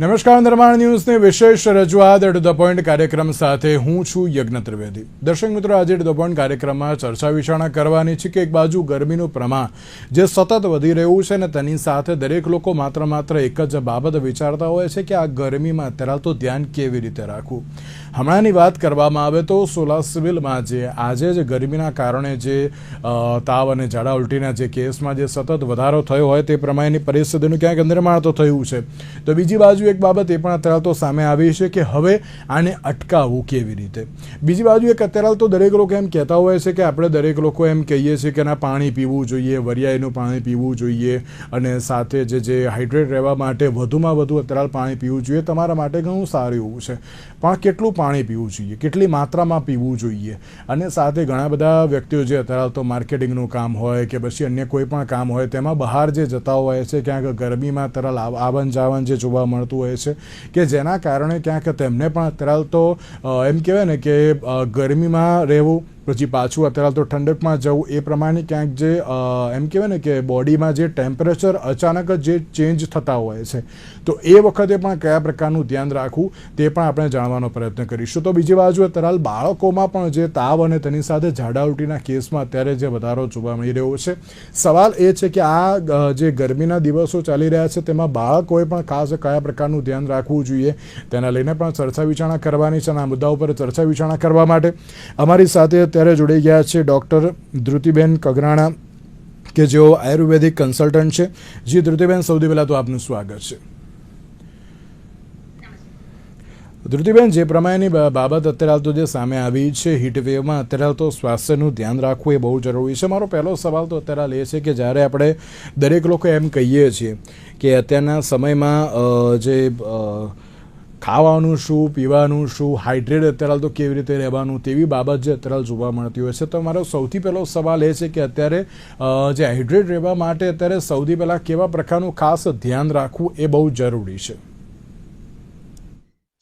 નમસ્કાર, નિર્માણ ન્યૂઝની વિશેષ રજૂઆત ટુ ધ પોઈન્ટ કાર્યક્રમ સાથે હું છું યજ્ઞ ત્રિવેદી. દર્શક મિત્રો, આજે ટુ ધ પોઈન્ટ કાર્યક્રમમાં ચર્ચા વિચારણા કરવાની છે કે એક બાજુ ગરમીનું પ્રમાણ જે સતત વધી રહ્યું છે ને તેની સાથે દરેક લોકો માત્ર એક જ બાબત વિચારતા હોય છે કે આ ગરમીમાં અત્યારે તો ધ્યાન કેવી રીતે રાખવું. હમણાંની વાત કરવામાં આવે તો સોલા સિવિલમાં જે આજે જ ગરમીના કારણે જે તાવ અને ઝાડા ઉલટીના જે કેસમાં જે સતત વધારો થયો હોય તે પ્રમાણેની પરિસ્થિતિનું ક્યાંક નિર્માણ તો થયું છે. તો બીજી બાજુ એક બાબત એ પણ અત્યારે તો સામે આવી છે કે હવે આને અટકાવવું કેવી રીતે. બીજી બાજુ એક અત્યારે તો દરેક લોકો એમ કહેતા હોય છે કે આપણે દરેક લોકો એમ કહીએ છીએ કે ના, પાણી પીવું જોઈએ, વરિયાળીનું પાણી પીવું જોઈએ અને સાથે જે હાઇડ્રેટ રહેવા માટે વધુમાં વધુ અત્યારે પાણી પીવું જોઈએ. તમારા માટે ઘણું સારું એવું છે, પણ કેટલું પાણી પીવું જોઈએ, કેટલી માત્રામાં પીવું જોઈએ. અને સાથે ઘણા બધા વ્યક્તિઓ જે અત્યારે તો માર્કેટિંગનું કામ હોય કે પછી અન્ય કોઈ પણ કામ હોય તેમાં બહાર જે જતા હોય છે, ક્યાંક ગરમીમાં તરલ આવન જાવન જે જોવા મળતું હોય છે કે જેના કારણે ક્યાંક તેમને પણ અત્યારે તો એમ કહેવાય ને કે ગરમીમાં રહેવું પછી પાછું અત્યારે તો ઠંડકમાં જવું એ પ્રમાણે ક્યાંક જે એમ કહેવાય ને કે બોડીમાં જે ટેમ્પરેચર અચાનક જ જે ચેન્જ થતા હોય છે, તો એ વખતે પણ કયા પ્રકારનું ધ્યાન રાખવું તે પણ આપણે જાણવાનો પ્રયત્ન કરીશું. તો બીજી બાજુ અત્યારે બાળકોમાં પણ જે તાવ અને તેની સાથે ઝાડા ઉલટીના કેસમાં અત્યારે જે વધારો જોવા મળી રહ્યો છે. સવાલ એ છે કે આ જે ગરમીના દિવસો ચાલી રહ્યા છે તેમાં બાળકોએ પણ ખાસ કયા પ્રકારનું ધ્યાન રાખવું જોઈએ તેના લઈને પણ ચર્ચા વિચારણા કરવાની છે. અને આ મુદ્દા ઉપર ચર્ચા વિચારણા કરવા માટે અમારી સાથે અત્યારે જોડાઈ ગયા છે ડૉક્ટર ધ્રુતિબેન કગરાણા કે જેઓ આયુર્વેદિક કન્સલ્ટન્ટ છે. જી ધ્રુતિબેન, સૌથી પહેલાં તો આપનું સ્વાગત છે. ધ્રુતિબેન, જે પ્રમાણેની બાબત અત્યારે તો જે સામે આવી છે હીટવેવમાં, અત્યારે તો સ્વાસ્થ્યનું ધ્યાન રાખવું એ બહુ જરૂરી છે. મારો પહેલો સવાલ તો અત્યારે એ છે કે જ્યારે આપણે દરેક લોકો એમ કહીએ છીએ કે અત્યારના સમયમાં જે ખાવાનું શું, પીવાનું શું, હાઇડ્રેટ અત્યારે તો કેવી રીતે રહેવાનું, તેવી બાબત જે અત્યારે જોવા મળતી હોય છે. તો મારો સૌથી પહેલો સવાલ એ છે કે અત્યારે જે હાઇડ્રેટ રહેવા માટે અત્યારે સૌથી પહેલાં કેવા પ્રકારનું ખાસ ધ્યાન રાખવું એ બહુ જરૂરી છે.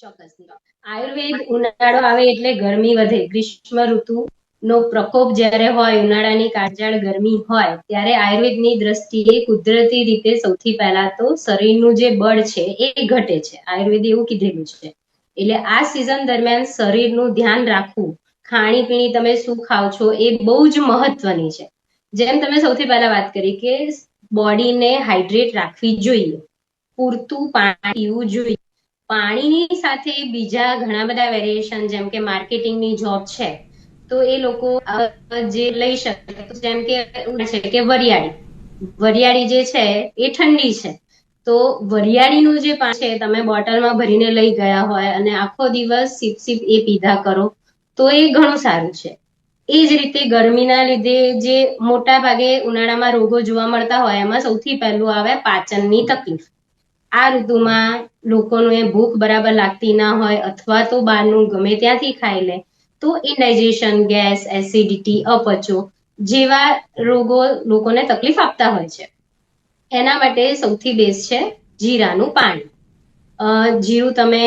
ચોક્કસ. આયુર્વેદ ઉનાળો આવે એટલે ગરમી વધે, ગ્રીષ્મ ઋતુ નો પ્રકોપ જ્યારે હોય, ઉનાળાની કાળઝાળ ગરમી હોય, ત્યારે આયુર્વેદની દ્રષ્ટિએ કુદરતી રીતે સૌથી પહેલા તો શરીરનું જે બળ છે એ ઘટે છે. આયુર્વેદે એવું કીધેલું છે. એટલે આ સિઝન દરમિયાન શરીરનું ધ્યાન રાખવું, ખાણીપીણી તમે શું ખાવ છો એ બહુ જ મહત્વની છે. જેમ તમે સૌથી પહેલા વાત કરી કે બોડીને હાઇડ્રેટ રાખવી જોઈએ, પૂરતું પાણી પીવું જોઈએ. પાણીની સાથે બીજા ઘણા બધા વેરિએશન, જેમ કે માર્કેટિંગની જોબ છે, તો એ લોકો જે લઈ શકે, જેમ કે વરિયાળી જે છે એ ઠંડી છે, તો વરિયાળીનું જે પાણી છે તમે બોટલમાં ભરીને લઈ ગયા હોય અને આખો દિવસ સીપ એ પીધા કરો તો એ ઘણું સારું છે. એ જ રીતે ગરમીના લીધે જે મોટા ભાગે ઉનાળામાં રોગો જોવા મળતા હોય, એમાં સૌથી પહેલું આવે પાચનની તકલીફ. આ ઋતુમાં લોકોને ભૂખ બરાબર લાગતી ના હોય અથવા તો બહારનું ગમે ત્યાંથી ખાઈ લે તો ઇન્ડાઇજેશન, ગેસ, એસિડિટી, અપચો જેવા રોગો લોકોને તકલીફ આપતા હોય છે. એના માટે સૌથી બેસ્ટ છે જીરાનું પાણી. જીરું તમે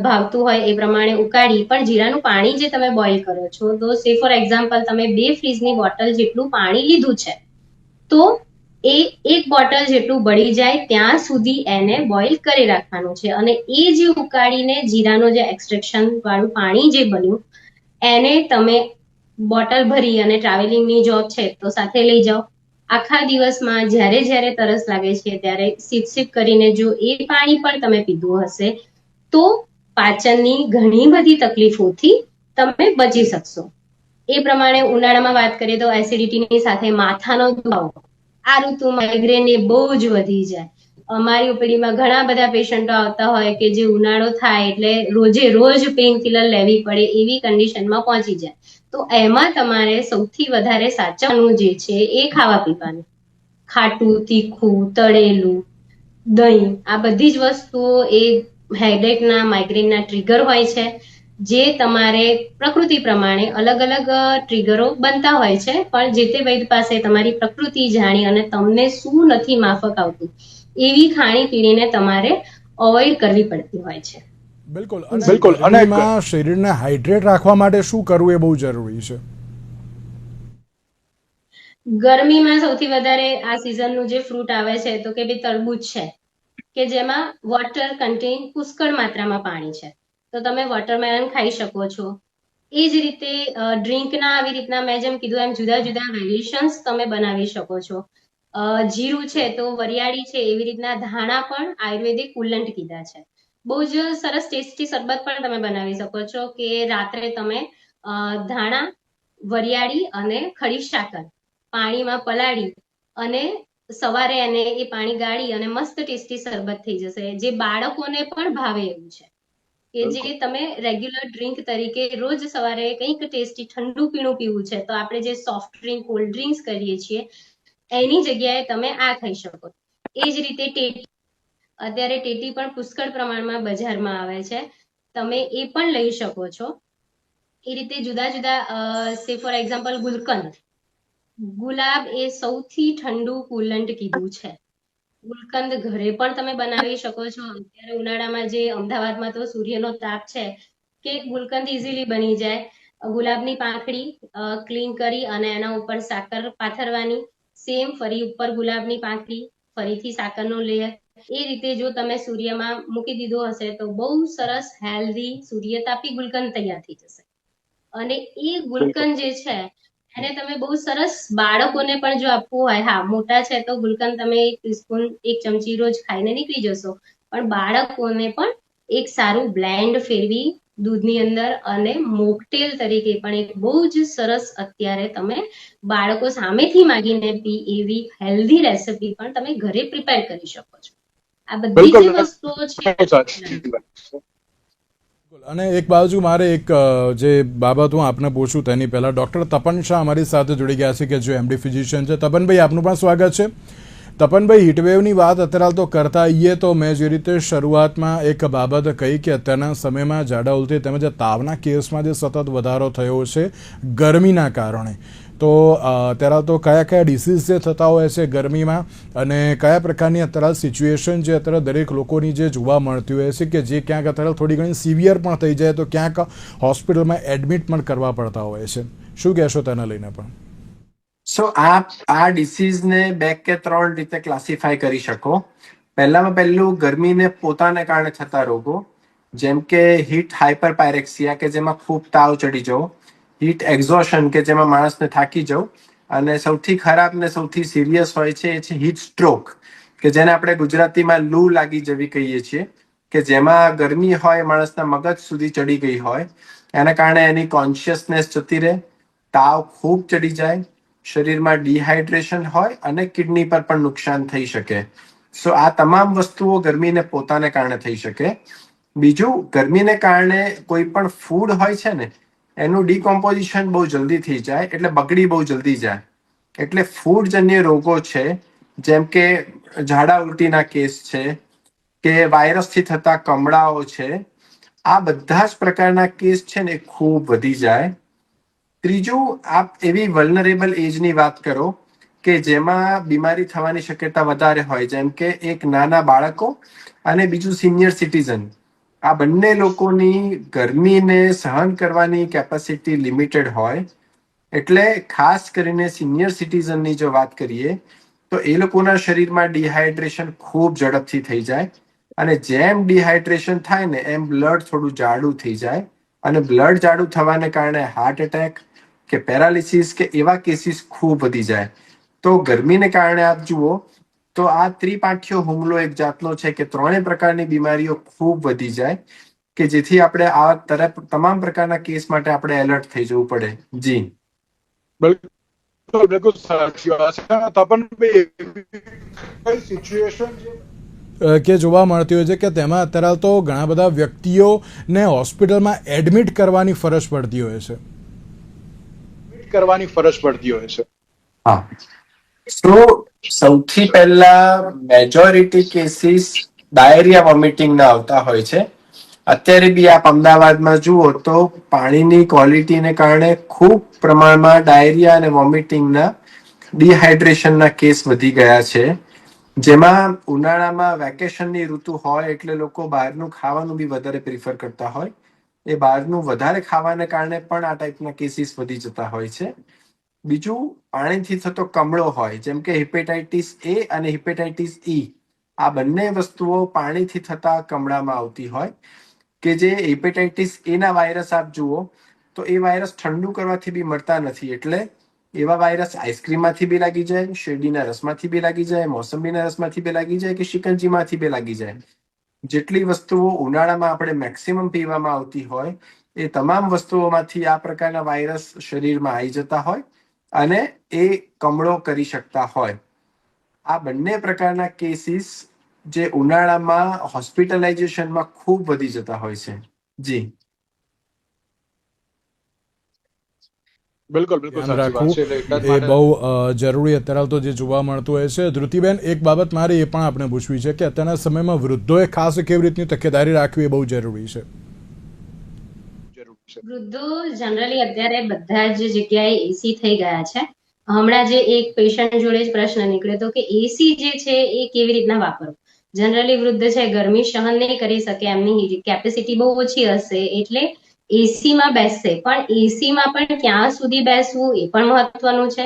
ભાવતું હોય એ પ્રમાણે ઉકાળી, પણ જીરાનું પાણી જે તમે બોઇલ કરો છો, તો સે ફોર એક્ઝામ્પલ તમે 2 ફ્રીજની બોટલ જેટલું પાણી લીધું છે, તો એ 1 બોટલ જેટલું બળી જાય ત્યાં સુધી એને બોઇલ કરી રાખવાનું છે. અને એ જે ઉકાળીને જીરાનું જે એક્સટ્રેક્શન વાળું પાણી જે બન્યું એને તમે બોટલ ભરી અને ટ્રાવેલિંગની જોબ છે તો સાથે લઈ જાઓ. આખા દિવસમાં જ્યારે તરસ લાગે છે ત્યારે સીપ કરીને જો એ પાણી પણ તમે પીધું હશે તો પાચનની ઘણી બધી તકલીફોથી તમે બચી શકશો. એ પ્રમાણે ઉનાળામાં વાત કરીએ તો એસિડિટીની સાથે માથાનો દુખાવો, આ ઋતુમાં માઇગ્રેન એ બહુ જ વધી જાય. અમારી ઓપીડીમાં ઘણા બધા પેશન્ટો આવતા હોય કે જે ઉનાળો થાય એટલે રોજ પેઇન કિલર લેવી પડે એવી કન્ડિશનમાં પહોંચી જાય. તો એમાં તમારે સૌથી વધારે સાચવવાનું જે છે એ ખાવા પીવાનું. ખાટું, તીખું, તળેલું, દહીં, આ બધી જ વસ્તુઓ એ હેડેકના, માઇગ્રેનના ટ્રિગર હોય છે, જે તમારે પ્રકૃતિ પ્રમાણે અલગ અલગ ટ્રિગરો બનતા હોય છે. પણ જે તે વૈદ પાસે તમારી પ્રકૃતિ જાણી અને તમને શું નથી માફક આવતું એવી ખાણીપીણીને તમારે અવોઇડ કરવી પડતી હોય છે. બિલકુલ. અને શરીરને હાઇડ્રેટ રાખવા માટે શું કરવું એ બહુ જરૂરી છે. ગરમીમાં સૌથી વધારે આ સિઝનનું જે ફ્રૂટ આવે છે તો કે ભાઈ તરબૂચ છે, કે જેમાં વોટર કન્ટેન પુષ્કળ માત્રામાં પાણી છે, તો તમે વોટરમેલન ખાઈ શકો છો. એ જ રીતે ડ્રિંકના આવી રીતના મેં જેમ કીધું એમ જુદા જુદા વેરિએશન્સ તમે બનાવી શકો છો. જીરું છે તો વરિયાળી છે, એવી રીતના ધાણા પણ આયુર્વેદિક કુલન્ટ કીધા છે. બહુ જ સરસ ટેસ્ટી શરબત પણ તમે બનાવી શકો છો કે રાત્રે તમે ધાણા, વરિયાળી અને ખડી સાકર પાણીમાં પલાળી અને સવારે એને એ પાણી ગાળી અને મસ્ત ટેસ્ટી શરબત થઈ જશે, જે બાળકોને પણ ભાવે એવું છે કે જે તમે રેગ્યુલર ડ્રિંક તરીકે રોજ સવારે કંઈક ટેસ્ટી ઠંડુ પીણું પીવું છે તો આપણે જે સોફ્ટ ડ્રિંક, કોલ્ડ ડ્રિંક્સ કરીએ છીએ એની જગ્યાએ તમે આ ખાઈ શકો. એ જ રીતે ટેટી, અત્યારે ટેટી પણ પુષ્કળ પ્રમાણમાં બજારમાં આવે છે, તમે એ પણ લઈ શકો છો. એ રીતે જુદા જુદા સે ફોર એક્ઝામ્પલ ગુલકંદ, ગુલાબ એ સૌથી ઠંડુ કુલન્ટ કીધું છે. ગુલકંદ ઘરે પણ તમે બનાવી શકો છો. અત્યારે ઉનાળામાં જે અમદાવાદમાં તો સૂર્યનો તાપ છે કે ગુલકંદ ઇઝીલી બની જાય. ગુલાબની પાંખડી ક્લીન કરી અને એના ઉપર સાકર પાથરવાની, સેમ ફરી ઉપર ગુલાબની પાંખડી, ફરીથી સાકરનો લેયર. એ રીતે જો તમે સૂર્યમાં મૂકી દીધો હશે તો બહુ સરસ હેલ્ધી સૂર્યતાપી ગુલકંદ તૈયાર થઈ જશે. અને એ ગુલકંદ જે છે એને તમે બહુ સરસ બાળકોને પણ જો આપવું હોય, હા મોટા છે તો ગુલકંદ તમે એક ટીસ્પૂન, એક ચમચી રોજ ખાઈને નીકળી જશો, પણ બાળકોને પણ એક સારું બ્લેન્ડ ફેરવી દૂધની અંદર અને મોકટેલ તરીકે પણ એક બહુ જ સરસ અત્યારે તમે બાળકો સામેથી માંગીને પી એવી હેલ્ધી રેસિપી પણ તમે ઘરે પ્રિપેર કરી શકો છો. આ બધી બિલકુલ જે વસ્તુઓ છે. સાચી વાત છે. અને એક બાજુ મારે એક જે બાબત હું આપને પૂછું તેની પહેલાં ડૉક્ટર તપન શાહ અમારી સાથે જોડી ગયા છે કે જે એમડી ફિઝિશિયન છે. તપનભાઈ, આપનું પણ સ્વાગત છે. તપનભાઈ, હીટવેવની વાત અત્યારે તો કરતા આવીએ તો મેં જે રીતે શરૂઆતમાં એક બાબત કહી કે અત્યારના સમયમાં ઝાડા ઉલટી તેમજ તાવના કેસમાં જે સતત વધારો થયો છે ગરમીના કારણે, તો અત્યારે તો કયા કયા ડિસીઝ જે થતા હોય છે ગરમીમાં અને કયા પ્રકારની અત્યારે સિચ્યુએશન જે અત્યારે દરેક લોકોની જે જોવા મળતી હોય છે કે જે ક્યાંક અત્યારે થોડી ઘણી સિવિયર પણ થઈ જાય તો ક્યાંક હોસ્પિટલમાં એડમિટ પણ કરવા પડતા હોય છે, શું કહેશો તેને લઈને? પણ આ ડિસીઝને બે કે ત્રણ રીતે ક્લાસિફાય કરી શકો. પહેલામાં પહેલું ગરમીને પોતાને કારણે થતા રોગો, જેમ કે હીટ હાઇપરપાયરેક્સિયા કે જેમાં ખૂબ તાવ ચડી જવો, હીટ એક્ઝોશન કે જેમાં માણસને થાકી જવું, અને સૌથી ખરાબ ને સૌથી સિરિયસ હોય છે એ છે હીટ સ્ટ્રોક, કે જેને આપણે ગુજરાતીમાં લૂ લાગી જવી કહીએ છીએ, કે જેમાં ગરમી હોય માણસના મગજ સુધી ચડી ગઈ હોય, એના કારણે એની કોન્શિયસનેસ જતી રહે, તાવ ખૂબ ચડી જાય, શરીરમાં ડિહાઇડ્રેશન હોય અને કિડની પર પણ નુકસાન થઈ શકે. સો આ તમામ વસ્તુઓ ગરમીને પોતાને કારણે થઈ શકે. બીજું, ગરમીને કારણે કોઈ પણ ફૂડ હોય છે ને એનું ડિકોમ્પોઝિશન બહુ જલ્દી થઈ જાય, એટલે બગડી બહુ જલ્દી જાય. એટલે ફૂડજન્ય રોગો છે, જેમ કે ઝાડા ઉલટીના કેસ છે કે વાયરસથી થતા કમળાઓ છે, આ બધા જ પ્રકારના કેસ છે ને ખૂબ વધી જાય. ત્રીજું, આપ એવી વલ્નરેબલ એજની વાત કરો કે જેમાં બીમારી થવાની શક્યતા વધારે હોય, જેમ કે એક નાના બાળકો અને બીજું સિનિયર સિટીઝન. આ બંને લોકોની ગરમીને સહન કરવાની કેપેસિટી લિમિટેડ હોય. એટલે ખાસ કરીને સિનિયર સિટીઝનની જો વાત કરીએ તો એ લોકોના શરીરમાં ડિહાઇડ્રેશન ખૂબ ઝડપથી થઈ જાય, અને જેમ ડિહાઇડ્રેશન થાય ને એમ બ્લડ થોડું જાડું થઈ જાય, અને બ્લડ જાડું થવાને કારણે હાર્ટ એટેક કે પેરાલિસિસ કે એવા કેસીસ ખૂબ વધી જાય. તો ગરમીને કારણે આપ જુઓ તો આ ત્રિપાંખીયો હુમલો એક જાતનો છે કે ત્રણેય પ્રકારની બીમારીઓ ખૂબ વધી જાય, કે જેથી આપણે આ તરફ તમામ પ્રકારના કેસ માટે આપણે એલર્ટ થઈ જવું પડે. જી બિલકુલ બિલકુલ સાચી વાત છે. તપનભાઈ, કઈ સિચ્યુએશન છે કે જોવા મળતી હોય છે કે તેમાં અત્યારે તો ઘણા બધા વ્યક્તિઓને હોસ્પિટલમાં એડમિટ કરવાની ફરજ પડતી હોય છે. હા, તો સૌથી પહેલા મેજોરિટી કેસીસ ડાયરિયા વોમિટિંગના આવતા હોય છે. અત્યારે બી આપ અમદાવાદમાં જુઓ તો પાણીની ક્વોલિટીને કારણે ખૂબ પ્રમાણમાં ડાયરિયા અને વોમિટિંગના, ડિહાઇડ્રેશનના કેસ વધી ગયા છે. જેમાં ઉનાળામાં વેકેશનની ઋતુ હોય એટલે લોકો બહારનું ખાવાનું બી વધારે પ્રિફર કરતા હોય, એ બહારનું વધારે ખાવાને કારણે પણ આ ટાઈપના કેસીસ વધી જતા હોય છે. બીજું, પાણીથી થતો કમળો હોય, જેમ કે હિપેટાઇટિસ એ અને હિપેટાઇટિસ ઈ, આ બંને વસ્તુઓ પાણીથી થતા કમળામાં આવતી હોય, કે જે હેપેટાઇટિસ એ ના વાયરસ આપ જુઓ તો એ વાયરસ ઠંડુ કરવાથી બી મળતા નથી. એટલે એવા વાયરસ આઈસ્ક્રીમમાંથી બી લાગી જાય, શેરડીના રસમાંથી બી લાગી જાય, મોસંબીના રસમાંથી બી લાગી જાય, કે શિકંજીમાંથી બી લાગી જાય. જેટલી વસ્તુઓ ઉનાળામાં આપણે મેક્સિમમ પીવામાં આવતી હોય એ તમામ વસ્તુઓમાંથી આ પ્રકારના વાયરસ શરીરમાં આવી જતા હોય અને એ કમળો કરી શકતા હોય. આ બંને પ્રકારના કેસીસ જે ઉનાળામાં હોસ્પિટલાઇઝેશનમાં ખૂબ વધી જતા હોય છે. જી બિલકુલ બિલકુલ ધ્યાન સાચી વાત રાખવું છે. એટલે એટલા જ એ માટે બહુ જરૂરી અત્યારે તો જે જોવા મળતું હોય છે. ધૃતિબેન, એક બાબત મારે એ પણ આપણે પૂછવી છે કે અત્યારના સમયમાં વૃદ્ધોએ ખાસ કેવી રીતની તકેદારી રાખવી એ બહુ જરૂરી છે. જરૂરી છે. વૃદ્ધો જનરલી અત્યારે બધા જ જગ્યાએ એસી થઈ ગયા છે. હમણાં જે એક પેશન્ટ જોડે જ પ્રશ્ન નીકળ્યો હતો કે એસી જે છે એ કેવી રીતના વાપરવું. જનરલી વૃદ્ધ છે, ગરમી સહન નહીં કરી શકે, એમની કેપેસિટી બહુ ઓછી હશે, એટલે એસીમાં બેસશે. પણ એસીમાં પણ ક્યાં સુધી બેસવું એ પણ મહત્વનું છે.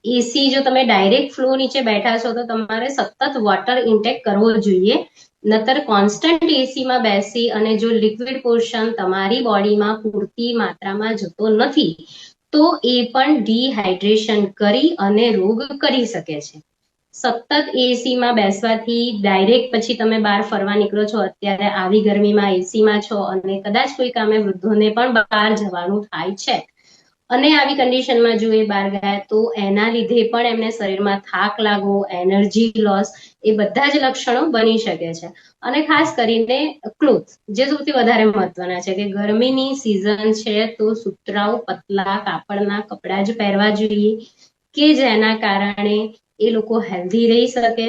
એસી જો તમે ડાયરેક્ટ ફ્લો નીચે બેઠા છો તો તમારે સતત વોટર ઇન્ટેક કરવો જોઈએ. નતર કોન્સ્ટન્ટ એસીમાં બેસી અને જો લિક્વિડ પોર્શન તમારી બોડીમાં પૂરતી માત્રામાં જતો નથી તો એ પણ ડિહાઇડ્રેશન કરી અને રોગ કરી શકે છે. સતત એસીમાં બેસવાથી ડાયરેક્ટ પછી તમે બહાર ફરવા નીકળો છો, અત્યારે આવી ગરમીમાં એસીમાં છો અને કદાચ કોઈ કામે વૃદ્ધોને પણ બહાર જવાનું થાય છે અને આવી કન્ડિશનમાં જો એ બહાર ગયા તો એના લીધે પણ એમને શરીરમાં થાક લાગવો, એનર્જી લોસ, એ બધા જ લક્ષણો બની શકે છે. અને ખાસ કરીને ક્લોથ જે સૌથી વધારે મહત્વના છે કે ગરમીની સિઝન છે તો સુતરાઉ પતલા કાપડના કપડા જ પહેરવા જોઈએ કે જેના કારણે એ લોકો હેલ્ધી રહી શકે.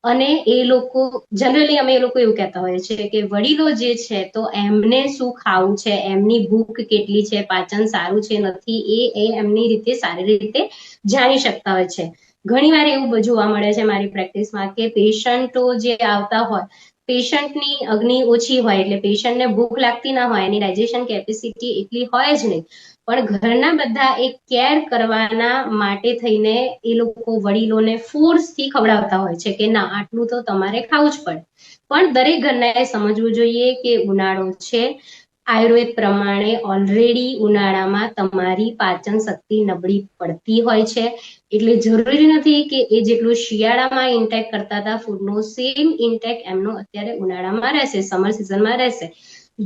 અને એ લોકો જનરલી અમે એ લોકો એવું કહેતા હોય છે કે વડીલો જે છે તો એમને શું ખાવું છે, એમની ભૂખ કેટલી છે, પાચન સારું છે નથી, એ એમની રીતે સારી રીતે જાણી શકતા હોય છે. ઘણી વાર એવું જોવા મળે છે મારી પ્રેક્ટિસમાં કે પેશન્ટો જે આવતા હોય, પેશન્ટની અગ્નિ ઓછી હોય એટલે પેશન્ટને ભૂખ લાગતી ના હોય, એની ડાયજેશન કેપેસિટી એટલી હોય જ નહીં, પણ ઘરના બધા એક કેર કરવાના માટે થઈને એ લોકો વડીલોને ફોર્સથી ખવડાવતા હોય છે કે ના આટલું તો તમારે ખાવું જ પડે. પણ દરેક ઘરનાએ સમજવું જોઈએ કે ઉનાળો છે, આયુર્વેદ પ્રમાણે ઓલરેડી ઉનાળામાં તમારી પાચન શક્તિ નબળી પડતી હોય છે, એટલે જરૂરી નથી કે એ જેટલું શિયાળામાં ઇન્ટેક કરતા હતા ફૂડનો સેમ ઇન્ટેક એમનો અત્યારે ઉનાળામાં રહેશે, સમર સિઝનમાં રહેશે.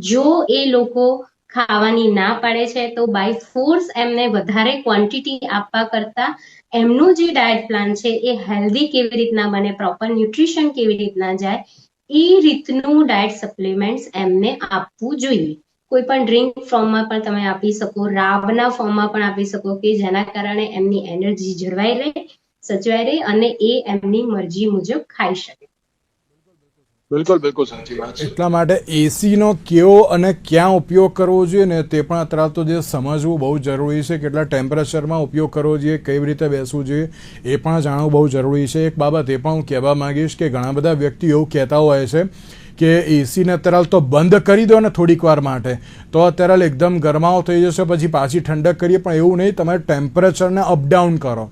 જો એ લોકો ખાવાની ના પાડે છે તો બાય ફોર્સ એમને વધારે ક્વોન્ટિટી આપવા કરતા એમનું જે ડાયટ પ્લાન છે એ હેલ્ધી કેવી રીતના બને, પ્રોપર ન્યુટ્રિશન કેવી રીતના જાય, એ રીતનું ડાયટ સપ્લિમેન્ટ્સ એમને આપવું જોઈએ. કોઈ પણ ડ્રિંક ફોર્મમાં પણ તમે આપી શકો, રાબના ફોર્મમાં પણ આપી શકો કે જેના કારણે એમની એનર્જી જળવાઈ રહે, સચવાઈ રહે અને એ એમની મરજી મુજબ ખાઈ શકે. બિલકુલ બિલકુલ સાચી વાત છે. એટલા માટે એસીનો કેવો અને ક્યાં ઉપયોગ કરવો જોઈએ ને તે પણ અત્યારે તો જે સમજવું બહુ જરૂરી છે. કેટલા ટેમ્પરેચરમાં ઉપયોગ કરવો જોઈએ, કેવી રીતે બેસવું જોઈએ એ પણ જાણવું બહુ જરૂરી છે. એક બાબત એ પણ હું કહેવા માંગીશ કે ઘણા બધા વ્યક્તિઓ એવું કહેતા હોય છે કે એસીને અત્યારે તો બંધ કરી દો ને થોડીક વાર માટે તો અત્યારે એકદમ ગરમાવો થઈ જશે, પછી પાછી ઠંડક કરીએ. પણ એવું નહીં, તમે ટેમ્પરેચરને અપડાઉન કરો.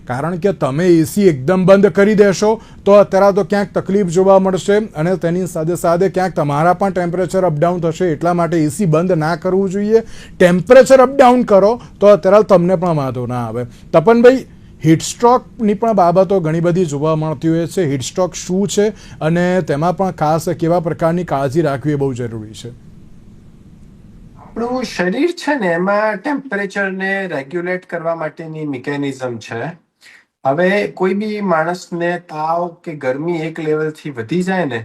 કારણ કે તમે એસી એકદમ બંધ કરી દેશો તો અત્યારે તો ક્યાંક તકલીફ જોવા મળશે અને તેની સાથે સાથે ક્યાંક તમારા પણ ટેમ્પરેચર અપડાઉન થશે. એટલા માટે એસી બંધ ના કરવું જોઈએ. ટેમ્પરેચર અપડાઉન કરો તો અત્યારે તમને પણ વાંધો ના આવે. તપનભાઈ, હીટસ્ટ્રોકની પણ બાબતો ઘણી બધી જોવા મળતી હોય છે. હીટસ્ટ્રોક શું છે અને તેમાં પણ ખાસ કેવા પ્રકારની કાળજી રાખવી એ બહુ જરૂરી છે? આપણું શરીર છે ને એમાં ટેમ્પરેચરને રેગ્યુલેટ કરવા માટેની મિકેનિઝમ છે. હવે કોઈ બી માણસને તાવ કે ગરમી એક લેવલથી વધી જાય ને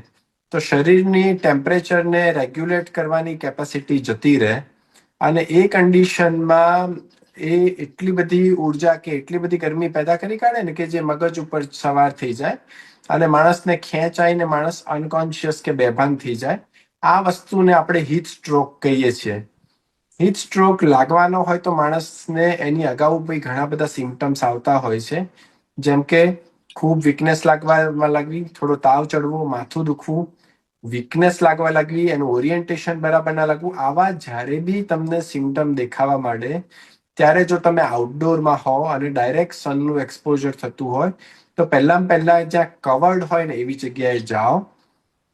તો શરીરની ટેમ્પરેચરને રેગ્યુલેટ કરવાની કેપેસિટી જતી રહે અને એ કન્ડિશનમાં એ એટલી બધી ઉર્જા કે એટલી બધી ગરમી પેદા કરી કાઢે ને કે જે મગજ ઉપર સવાર થઈ જાય અને માણસને ખેંચાઈને માણસ અનકોન્શિયસ કે બેભાન થઈ જાય. આ વસ્તુને આપણે હીટ સ્ટ્રોક કહીએ છીએ. હીટ સ્ટ્રોક લાગવાનો હોય તો માણસને એની અગાઉ બી ઘણા બધા સિમ્ટમ્સ આવતા હોય છે, જેમ કે ખૂબ વીકનેસ લાગવા લાગવી, થોડો તાવ ચડવો, માથું દુખવું, વીકનેસ લાગવા લાગવી, એનું ઓરિએન્ટેશન બરાબર ના લાગવું. આવા જ્યારે બી તમને સિમ્ટમ દેખાવા માંડે ત્યારે જો તમે આઉટડોરમાં હો અને ડાયરેક્ટ સનનું એક્સપોઝર થતું હોય તો પહેલા જ્યાં કવર્ડ હોય ને એવી જગ્યાએ જાઓ,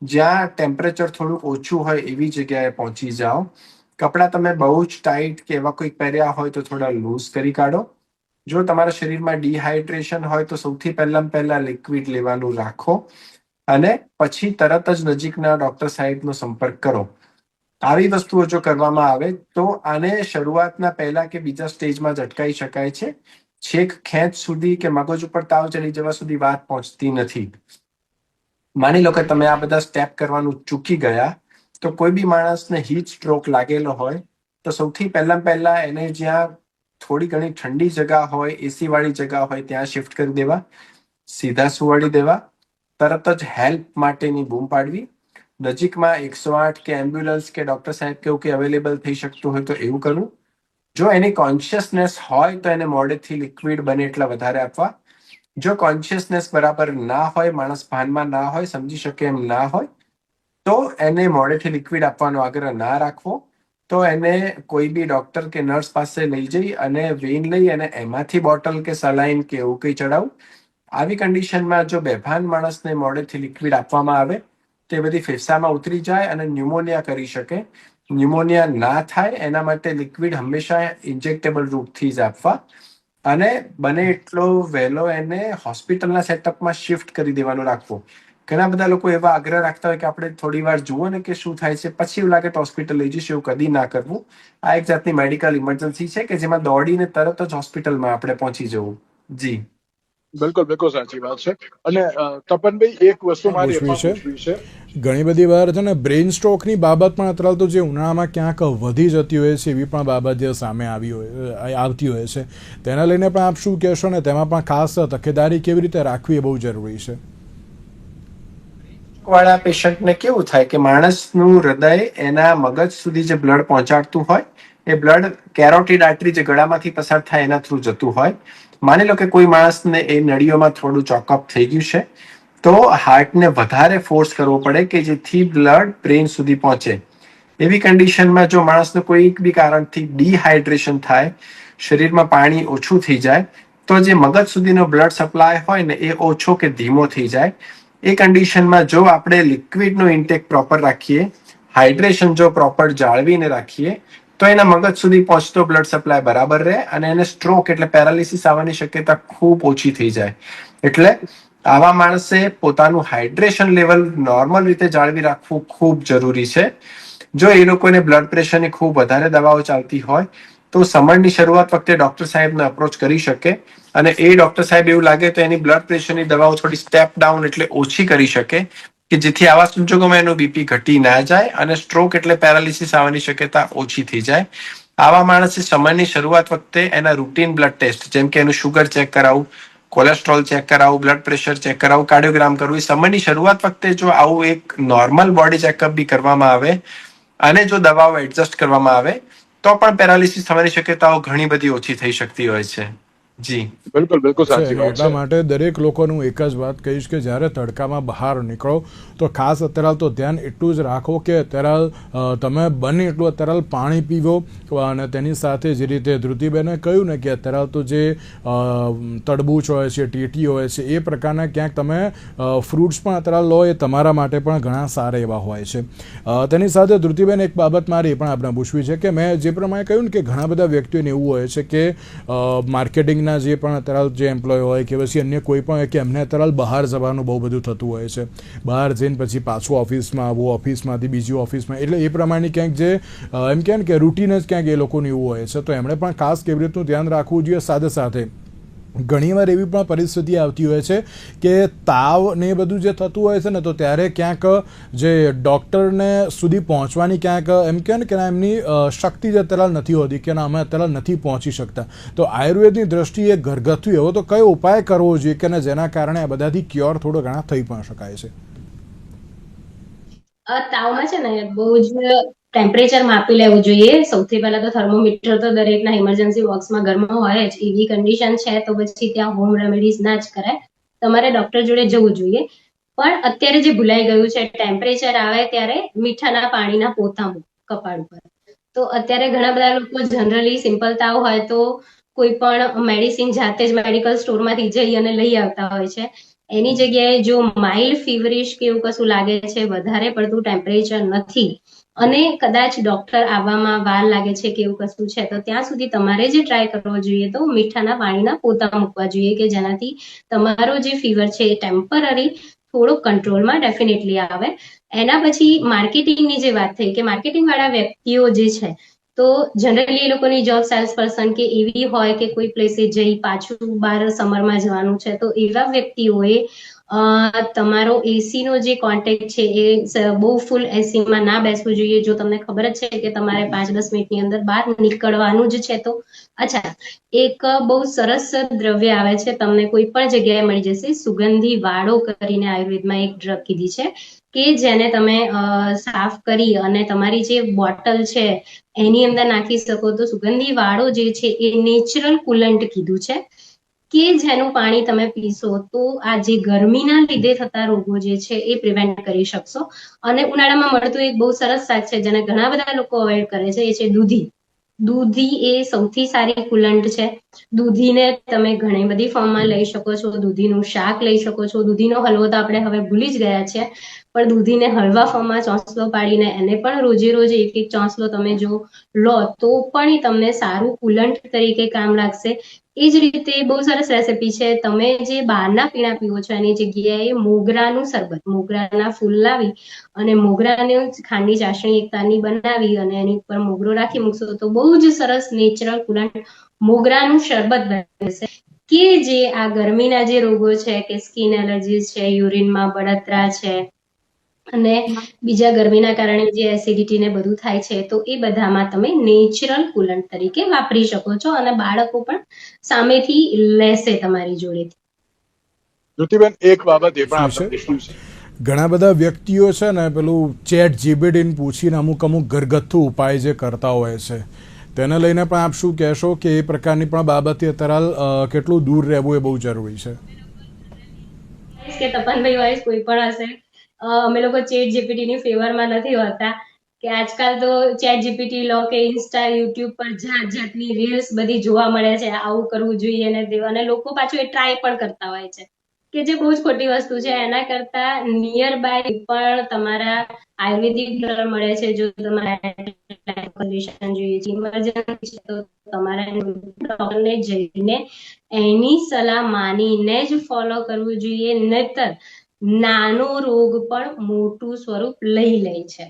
જ્યાં ટેમ્પરેચર થોડું ઓછું હોય એવી જગ્યાએ પહોંચી જાઓ. કપડાં તમે બહુ જ ટાઈટ કે એવા કોઈ પહેર્યા હોય તો થોડા લૂઝ કરી કાઢો. જો તમારા શરીરમાં ડિહાઇડ્રેશન હોય તો સૌથી પહેલા લિક્વિડ લેવાનું રાખો અને પછી તરત જ નજીકના ડોક્ટર સાહેબનો સંપર્ક કરો. આવી વસ્તુઓ જો કરવામાં આવે તો આને શરૂઆતના પહેલા કે બીજા સ્ટેજમાં જ અટકાવી શકાય છે. છેક ખેંચ સુધી કે મગજ ઉપર તાવ ચડી જવા સુધી વાત પહોંચતી નથી. માની લો કે તમે આ બધા સ્ટેપ કરવાનું ચૂકી ગયા તો કોઈ બી માણસને હીટ સ્ટ્રોક લાગેલો હોય તો સૌથી પહેલા એને જ્યાં થોડી ઘણી ઠંડી જગ્યા હોય, એસી વાળી જગ્યા હોય ત્યાં શિફ્ટ કરી દેવા, સીધા સુવાડી દેવા, તરત જ હેલ્પ માટેની બૂમ પાડવી. નજીકમાં 108 કે એમ્બ્યુલન્સ કે ડોક્ટર સાહેબ કે એવું કે અવેલેબલ થઈ શકતું હોય તો એવું કરવું. જો એની કોન્શિયસનેસ હોય તો એને મોડેથી લિક્વિડ બને એટલા વધારે આપવા. જો કોન્શિયસનેસ બરાબર ના હોય, માણસ ભાનમાં ના હોય, સમજી શકે એમ ના હોય તો એને મોડેથી લિક્વિડ આપવાનો આગ્રહ ના રાખવો. તો એને કોઈ બી ડોક્ટર કે નર્સ પાસે લઈ જઈ અને વેઇન લઈ અને એમાંથી બોટલ કે સલાઈન કે એવું કંઈ ચડાવું. આવી કન્ડિશનમાં જો બેભાન માણસને મોડેથી લિક્વિડ આપવામાં આવે તે બધી ફેફસામાં ઉતરી જાય અને ન્યુમોનિયા કરી શકે. ન્યુમોનિયા ના થાય એના માટે લિક્વિડ હંમેશા ઇન્જેક્ટેબલ રૂપથી જ આપવા અને બને એટલો વહેલો એને હોસ્પિટલના સેટઅપમાં શિફ્ટ કરી દેવાનું રાખવું. ઘણા બધા લોકો એવા આગ્રહ રાખતા હોય કે આપણે થોડી વાર જુઓ ને કે શું થાય છે, પછી એવું લાગે તો હોસ્પિટલ લઈ જઈશું. એવું કદી ના કરવું. આ એક જાતની મેડિકલ ઇમરજન્સી છે કે જેમાં દોડીને તરત જ હોસ્પિટલમાં આપણે પહોંચી જવું. જી બિલકુલ બિલકુલ સાચી વાત છે. અને તપનભાઈ એક વસ્તુ મારી એમાં પૂછવી છે. ઘણી બધી વાર છે ને બ્રેઇન સ્ટ્રોકની બાબત પણ અત્યારે તો જે ઉનાળામાં ક્યાંક વધી જતી હોય છે એવી પણ બાબત જે સામે આવતી હોય છે, તેના લઈને પણ આપ શું કહેશો ને તેમાં પણ ખાસ તકેદારી કેવી રીતે રાખવી એ બહુ જરૂરી છે? વાળા પેશન્ટને કેવું થાય કે માણસનું હૃદય એના મગજ સુધી જે બ્લડ પહોંચાડતું હોય એ બ્લડ કેરોટીડ આર્ટરી જે ગળામાંથી પસાર થાય એના થ્રુ જતું હોય. માની લો કે કોઈ માણસને એ નળીઓમાં થોડું ચોકઅપ થઈ ગયું છે તો હાર્ટને વધારે ફોર્સ કરવો પડે કે જેથી બ્લડ બ્રેઇન સુધી પહોંચે. એવી કન્ડિશનમાં જો માણસને કોઈ બી કારણથી ડિહાઇડ્રેશન થાય, શરીરમાં પાણી ઓછું થઈ જાય તો જે મગજ સુધીનો બ્લડ સપ્લાય હોય ને એ ઓછો કે ધીમો થઈ જાય. એ કન્ડિશનમાં જો આપણે લિક્વિડનો ઇન્ટેક પ્રોપર રાખીએ, હાઇડ્રેશન જો પ્રોપર જાળવીને રાખીએ તો એના મગજ સુધી પહોંચતો બ્લડ સપ્લાય બરાબર રહે અને એને સ્ટ્રોક એટલે પેરાલિસિસ આવવાની શક્યતા ખૂબ ઓછી થઈ જાય. એટલે આવા માણસે પોતાનું હાઇડ્રેશન લેવલ નોર્મલ રીતે જાળવી રાખવું ખૂબ જરૂરી છે. જો એ લોકોને બ્લડ પ્રેશરની ખૂબ વધારે દવાઓ ચાલતી હોય તો સમયની શરૂઆત વખતે ડોક્ટર સાહેબને અપ્રોચ કરી શકે અને એ ડોક્ટર સાહેબ એવું લાગે તો એની બ્લડ પ્રેશરની દવાઓ થોડી સ્ટેપ ડાઉન એટલે ઓછી કરી શકે કે જેથી આવા સંજોગોમાં એનું બીપી ઘટી ના જાય અને સ્ટ્રોક એટલે પેરાલિસિસ આવવાની શક્યતા ઓછી થઈ જાય. આવા માણસે સમયની શરૂઆત વખતે એના રૂટીન બ્લડ ટેસ્ટ જેમ કે એનું શુગર ચેક કરાવવું, કોલેસ્ટ્રોલ ચેક કરાવવું, બ્લડ પ્રેશર ચેક કરાવવું, કાર્ડિયોગ્રામ કરવું. સમયની શરૂઆત વખતે જો આવું એક નોર્મલ બોડી ચેકઅપ બી કરવામાં આવે અને જો દવાઓ એડજસ્ટ કરવામાં આવે તો પણ પેરાલિસિસ થવાની શક્યતાઓ ઘણી બધી ઓછી થઈ શકતી હોય છે. જી બિલકુલ બિલકુલ સાચી વાત એટલા છે. માટે દરેક લોકોનું એક જ વાત કહીશ કે જ્યારે તડકામાં બહાર નીકળો તો ખાસ અત્યારે તો ધ્યાન એટલું જ રાખો કે અત્યારે તમે બને એટલું અત્યારે પાણી પીવો અને તેની સાથે જે રીતે ધ્રુતિબેને કહ્યું ને કે અત્યારે તો જે તડબૂચ હોય છે, ટેટી હોય છે, એ પ્રકારના ક્યાંક તમે ફ્રૂટ્સ પણ અત્યારે લો એ તમારા માટે પણ ઘણા સારા એવા હોય છે. તેની સાથે ધ્રુતિબેન એક બાબત મારી એ પણ આપણે પૂછવી છે કે મેં જે પ્રમાણે કહ્યું ને કે ઘણા બધા વ્યક્તિઓને એવું હોય છે કે માર્કેટિંગ ના જે પણ અત્યારે જે એમ્પ્લોય હોય કે પછી અન્ય કોઈ પણ હોય કે એમને અત્યારે બહાર જવાનું બહુ બધું થતું હોય છે. બહાર જઈને પછી પાછું ઓફિસમાં આવવું, ઓફિસમાંથી બીજી ઓફિસમાં, એટલે એ પ્રમાણે ક્યાંક જે એમ કહે ને કે રૂટીન જ ક્યાંક એ લોકોનું એવું હોય છે. તો એમણે પણ ખાસ કેવી રીતનું ધ્યાન રાખવું જોઈએ. સાથે સાથે ઘણીવાર એવી પણ પરિસ્થિતિ આવતી હોય છે કે તાવ ને એ બધું જે થતું હોય છે ને તો ત્યારે ક્યાંક જે ડૉક્ટરને સુધી પહોંચવાની ક્યાંક એમ કહે ને કે એમની શક્તિ જ અત્યારે નથી હોતી કે અમે અત્યારે નથી પહોંચી શકતા. તો આયુર્વેદની દ્રષ્ટિએ ઘરગથ્થુ એવો તો કયો ઉપાય કરવો જોઈએ કે જેના કારણે આ બધાથી ક્યોર થોડો ઘણા થઈ પણ શકાય છે? તાવમાં છે ને બહુ જ ટેમ્પરેચર માપી લેવું જોઈએ. સૌથી પહેલા તો થર્મોમીટર તો દરેકના ઇમરજન્સી બોક્સમાં ઘરમાં હોય જ. એવી કન્ડિશન છે તો પછી ત્યાં હોમ રેમેડીઝ ના જ કરાય, તમારે ડોક્ટર જોડે જવું જોઈએ. પણ અત્યારે જે ભૂલાઈ ગયું છે, ટેમ્પરેચર આવે ત્યારે મીઠાના પાણીના પોતા કપાળ ઉપર. તો અત્યારે ઘણા બધા લોકો જનરલી સિમ્પલ તાવ હોય તો કોઈ પણ મેડિસિન જાતે જ મેડિકલ સ્ટોરમાંથી જઈ અને લઈ આવતા હોય છે. એની જગ્યાએ જો માઇલ્ડ ફીવરિશ કે એવું કશું લાગે છે, વધારે પડતું ટેમ્પરેચર નથી અને કદાચ ડોક્ટર આવવામાં વાર લાગે છે કે એવું કશું છે, તો ત્યાં સુધી તમારે જે ટ્રાય કરવો જોઈએ તો મીઠાના પાણીના પોતા મૂકવા જોઈએ કે જેનાથી તમારો જે ફીવર છે એ ટેમ્પરરી થોડો કંટ્રોલમાં ડેફિનેટલી આવે. એના પછી માર્કેટિંગની જે વાત થઈ કે માર્કેટિંગ વાળા વ્યક્તિઓ જે છે, તો જનરલી એ લોકોની જોબ સેલ્સ પર્સન કે એવી હોય કે કોઈ પ્લેસે જઈ પાછું બહાર સમરમાં જવાનું છે, તો એવા વ્યક્તિઓએ તમારો એસીનો જે કોન્ટેક્ટ છે એ બહુ ફૂલ એસીમાં ના બેસવું જોઈએ. જો તમને ખબર જ છે કે તમારે 5-10 મિનિટની અંદર બહાર નીકળવાનું જ છે, તો અચ્છા, એક બહુ સરસ દ્રવ્ય આવે છે, તમને કોઈ પણ જગ્યાએ મળી જશે, સુગંધી વાળો કરીને આયુર્વેદમાં એક ડ્રગ કીધી છે કે જેને તમે સાફ કરી અને તમારી જે બોટલ છે એની અંદર નાખી શકો. તો સુગંધી વાળો જે છે એ નેચરલ કુલન્ટ કીધું છે કે જેનું પાણી તમે પીશો તો આ જે ગરમીના લીધે થતા રોગો જે છે એ પ્રિવેન્ટ કરી શકશો. અને ઉનાળામાં મળતું એક બહુ સરસ શાક છે જેને ઘણા બધા લોકો અવોઇડ કરે છે, એ છે દૂધી. દૂધી એ સૌથી સારી કુલન્ટ છે. દૂધીને તમે ઘણી બધી ફોર્મમાં લઈ શકો છો. દૂધીનું શાક લઈ શકો છો. દૂધીનો હલવો તો આપણે હવે ભૂલી જ ગયા છીએ, પણ દૂધીને હળવા ફોર્મમાં ચોંસલો પાડીને એને પણ રોજે રોજ એક એક ચોંસલો તમે જો લો તો પણ એ તમને સારું કુલન્ટ તરીકે કામ લાગશે. એ જ રીતે બહુ સરસ રેસીપી છે. તમે જે બહારના પીણા પીવો છો એની જગ્યાએ મોગરાનું શરબત, મોગરાના ફૂલ લાવી અને મોગરાને ખાંડની ચાસણી એક તારની બનાવી અને એની ઉપર મોગરો રાખી મૂકશો તો બહુ જ સરસ નેચરલ કુલન્ટ મોગરાનું શરબત બનશે કે જે આ ગરમીના જે રોગો છે કે સ્કિન એલર્જીસ છે, યુરિનમાં બળતરા છે અને બીજા ગરમીના કારણે જે એસિડિટી ને બધું થાય છે, તો એ બધામાં તમે નેચરલ કુલન્ટ તરીકે વાપરી શકો છો અને બાળકો પણ સામેથી લેશે તમારી જોડેથી. જ્યોતિબેન, એક બાબત એ પણ શું આપણે છે, ઘણા બધા વ્યક્તિઓ છે ને પેલું ચેટ જીપીટીને પૂછીને અમુક ઘરગથ્થુ ઉપાય જે કરતા હોય છે, તેને લઈને પણ આપ શું કહેશો કે એ પ્રકારની પણ બાબતે અત્યારે કેટલું દૂર રહેવું એ બહુ જરૂરી છે? કે તપનભાઈ વાઇસ કોઈ પણ હશે, અમે લોકો ચેટ જીપીટી ની ફેવરમાં નથી હોતા કે આજકાલ તો ચેટ જીપીટી લો કે ઇન્સ્ટા, યુટ્યુબ પર જાત જાતની રીલ્સ બધી જોવા મળે છે, આવું કરવું જોઈએ ને તેવું, અને લોકો પાછું એ ટ્રાય પણ કરતા હોય છે કે જે બહુ જ ખોટી વસ્તુ છે. એના કરતા નિયર બાય પણ તમારા આયુર્વેદિક ડોક્ટર મળે છે. જો તમારે કન્ડિશન જોઈએ છે, ઇમરજન્સી છે, તો તમારા ડોક્ટરને જઈને એની સલાહ માનીને જ ફોલો કરવું જોઈએ, નહીતર નાનો રોગ પણ મોટું સ્વરૂપ લઈ લે છે.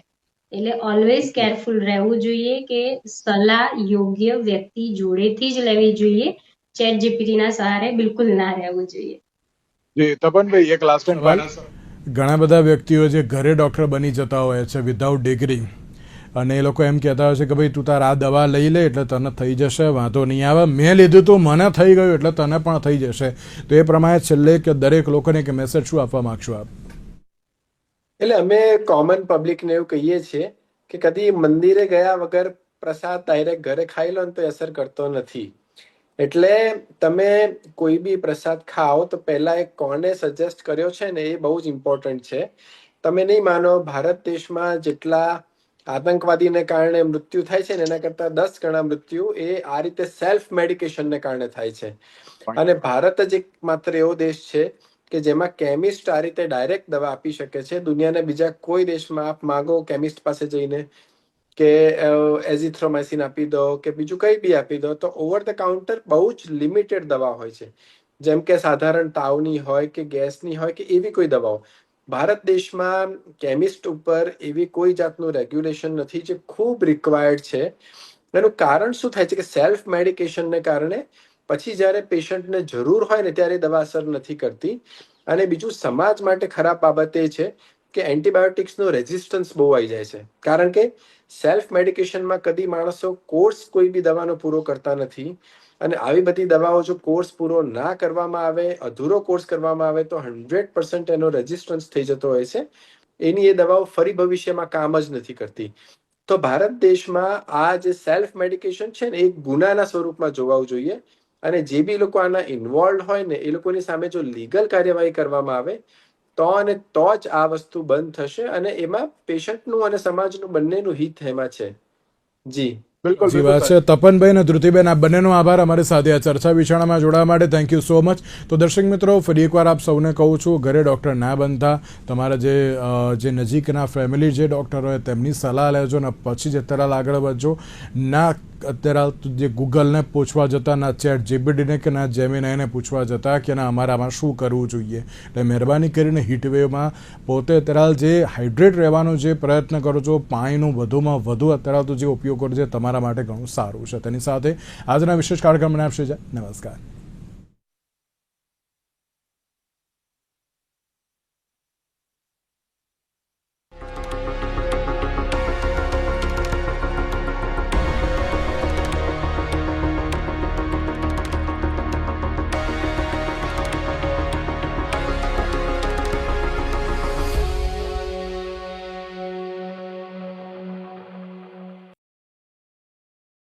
એટલે ઓલવેઝ કેરફુલ રહેવું જોઈએ કે સલાહ યોગ્ય વ્યક્તિ જોડેથી જ લેવી જોઈએ. ચેટ જીપીટી ના સહારે બિલકુલ ના રહેવું જોઈએ. જી તપનભાઈ, એક લાસ્ટ ટાઈમ સવાલ, ઘણા બધા વ્યક્તિઓ જે ઘરે ડૉક્ટર બની જતા હોય છે વિધાઉટ ડિગ્રી, અને એ લોકો એમ કહેતા હોય છે કે ભાઈ તું તાર આ દવા લઈ લે એટલે તને થઈ જશે, વાંધો નહીં આવે, મેં લીધું તો મને થઈ ગયું એટલે તને પણ થઈ જશે. તો એ પ્રમાણે છેલ્લે કે દરેક લોકોને કે મેસેજ શું આપવા માંગશો આપ? એટલે અમે કોમન પબ્લિકને એવું કહીએ છીએ કે કદી મંદિરે ગયા વગર પ્રસાદ ડાયરેક્ટ ઘરે ખાઈ લો ને તો અસર કરતો નથી. એટલે તમે કોઈ બી પ્રસાદ ખાઓ તો પહેલા એ કોને સજેસ્ટ કર્યો છે ને એ બહુ જ ઇમ્પોર્ટન્ટ છે. તમે નહીં માનો, ભારત દેશમાં જેટલા આતંકવાદીને કારણે મૃત્યુ થાય છે ને એના કરતા 10 ગણા મૃત્યુ એ આ રીતે સેલ્ફ મેડિકેશનને કારણે થાય છે. અને ભારત જ એક માત્ર એવો દેશ છે કે જેમાં કેમિસ્ટ આ રીતે ડાયરેક્ટ દવા આપી શકે છે. દુનિયાના બીજા કોઈ દેશમાં આપ માગો કેમિસ્ટ પાસે જઈને કે એઝિથ્રોમાઇસિન આપી દો કે બીજું કંઈ બી આપી દો, તો ઓવર ધ કાઉન્ટર બહુ જ લિમિટેડ દવા હોય છે, જેમ કે સાધારણ તાવની હોય કે ગેસની હોય કે એવી કોઈ દવાઓ. ભારત દેશમાં કેમિસ્ટ ઉપર એવી કોઈ જાતનું રેગ્યુલેશન નથી જે ખૂબ રિક્વાયર્ડ છે. એનું કારણ શું થાય છે કે સેલ્ફ મેડિકેશનને કારણે પછી જ્યારે પેશન્ટને જરૂર હોય ને ત્યારે દવા અસર નથી કરતી. અને બીજું સમાજ માટે ખરાબ બાબત એ છે કે એન્ટીબાયોટિક્સનો રેઝિસ્ટન્સ બહુ આવી જાય છે, કારણ કે સેલ્ફ મેડિકેશનમાં કદી માણસો કોર્સ કોઈ બી દવાનો પૂરો કરતા નથી. અને આવી બધી દવાઓ જો કોર્સ પૂરો ના કરવામાં આવે, અધૂરો કોર્સ કરવામાં આવે તો 100% એનો રેઝિસ્ટન્સ થઈ જતો હોય છે. એની એ દવાઓ ફરી ભવિષ્યમાં કામ જ નથી કરતી. તો ભારત દેશમાં આ જે સેલ્ફ મેડિકેશન છે ને એ ગુનાના સ્વરૂપમાં જોવાવું જોઈએ. અને જે બી લોકો આના ઇન્વોલ્વ હોય ને એ લોકોની સામે જો લીગલ કાર્યવાહી કરવામાં આવે તો અને તો જ આ વસ્તુ બંધ થશે. અને એમાં પેશન્ટનું અને સમાજનું બંનેનું હિત એમાં છે. જી બિલકુલ જી વાત છે. તપનભાઈ અને ધ્રુતિબેન, આ બંનેનો આભાર અમારી સાથે આ ચર્ચા વિચારણામાં જોડાવા માટે. Thank you so much. તો દર્શક મિત્રો, ફરી એકવાર આપ સૌને કહું છું, ઘરે ડૉક્ટર ના બનતા. તમારા જે નજીકના ફેમિલી જે ડૉક્ટર હોય તેમની સલાહ લેજો ને પછી જ અત્યારે આગળ વધજો. ના અત્યારે જે ગૂગલને પૂછવા જતા, ના ચેટ જીપીટીને કે ના જેમિનાઈને પૂછવા જતા કે ના અમારે આમાં શું કરવું જોઈએ. એટલે મહેરબાની કરીને હીટવેવમાં પોતે અત્યારે જે હાઇડ્રેટ રહેવાનો જે પ્રયત્ન કરો છો, પાણીનું વધુમાં વધુ અત્યારે તો જે ઉપયોગ કરો છો તમારા માટે ઘણું સારું છે. તેની સાથે આજના વિશેષ કાર્યક્રમને આપશે. નમસ્કાર.